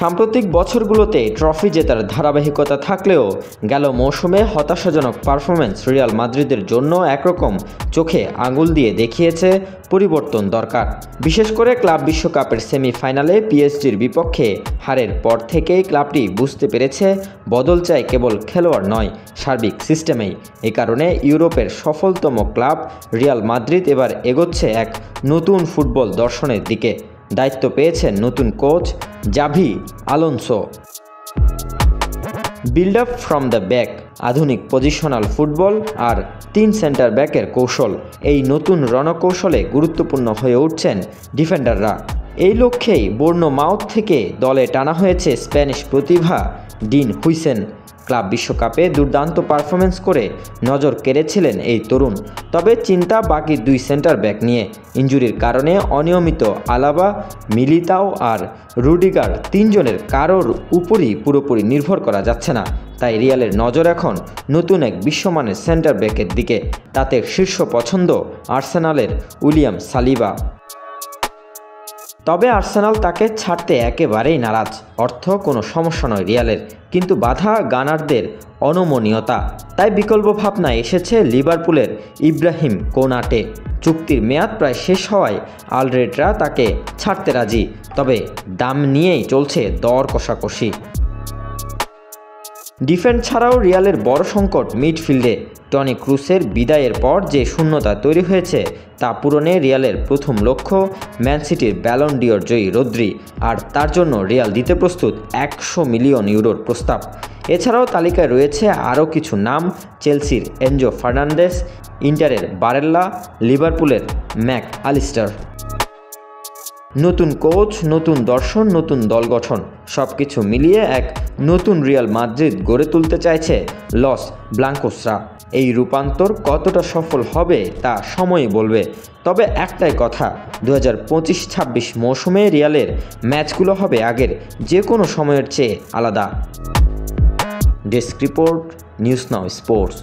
সাম্প্রতিক বছরগুলোতে ট্রফি জেতার ধারাবাহিকতা থাকলেও গেল মৌসুমে হতাশাজনক পারফরম্যান্স রিয়াল মাদ্রিদের জন্য একরকম চোখে আঙুল দিয়ে দেখিয়েছে পরিবর্তন দরকার। বিশেষ করে ক্লাব বিশ্বকাপের সেমিফাইনালে পিএসজির বিপক্ষে হারের পর থেকেই ক্লাবটি বুঝতে পেরেছে বদল চাই কেবল খেলোয়াড় নয়, সার্বিক সিস্টেমেই। এ কারণে ইউরোপের সফলতম ক্লাব রিয়াল মাদ্রিদ এবার এগোচ্ছে এক নতুন ফুটবল দর্শনের দিকে। দায়িত্ব পেয়েছেন নতুন coach Xavi Alonso. Build up from the back, আধুনিক পজিশনাল ফুটবল আর 3 সেন্টার ব্যাকের কৌশল, এই নতুন রণকৌশলে গুরুত্বপূর্ণ হয়ে উঠছেন ডিফেন্ডাররা। এই লক্ষ্যেই বোর্নমাউথ থেকে দলে টানা হয়েছে স্প্যানিশ প্রতিভা ডিন হুইসেন। ক্লাব বিশ্বকাপে দুর্দান্ত পারফরমেন্স করে নজর কেড়েছিলেন এই তরুণ। তবে চিন্তা বাকি 2 সেন্টার ব্যাক নিয়ে। ইনজুরির কারণে অনিয়মিত আলাবা, মিলিতাও আর রুডিগার 3 জনের কারোর উপরই পুরোপুরি নির্ভর করা যাচ্ছে না। তাই রিয়ালের নজর এখন নতুন এক বিশ্বমানের সেন্টার ব্যাকের দিকে। তাতে শীর্ষ পছন্দ আর্সেনালের উইলিয়াম সালিবা। তবে আর্সেনাল তাকে ছাড়তে একেবারেই নারাজ। অর্থ কোনো সমস্যা নয় রিয়ালের, কিন্তু বাধা গানারদের অনমনীয়তা। তাই বিকল্প ভাবনায় এসেছে লিভারপুলের ইব্রাহিম কোনাটে। চুক্তির মেয়াদ প্রায় শেষ হওয়ায় আলরেডরা তাকে ছাড়তে রাজি, তবে দাম নিয়েই চলছে দর কষাকষি। ডিফেন্স ছাড়াও রিয়ালের বড় সংকট মিডফিল্ডে। টনি ক্রুসের বিদায়ের পর যে শূন্যতা তৈরি হয়েছে তা পূরণে রিয়ালের প্রথম লক্ষ্য ম্যান সিটির ব্যালন ডিওর জয়ী রদ্রি, আর তার জন্য রিয়াল দিতে প্রস্তুত 100 মিলিয়ন ইউরোর প্রস্তাব। এছাড়াও তালিকায় রয়েছে আরও কিছু নাম: চেলসির এনজো ফার্নান্দেস, ইন্টারের বারেল্লা, লিভারপুলের ম্যাক আলিস্টার। নতুন কোচ, নতুন দর্শন, নতুন দল গঠন, সব কিছু মিলিয়ে এক নতুন রিয়াল মাদ্রিদ গড়ে তুলতে চাইছে লস ব্লাঙ্কোসরা। এই রূপান্তর কতটা সফল হবে তা সময়ই বলবে। তবে একটাই কথা, 2025-26 মৌসুমে রিয়ালের ম্যাচগুলো হবে আগের যে কোনো সময়ের চেয়ে আলাদা। Desk report, news now sports.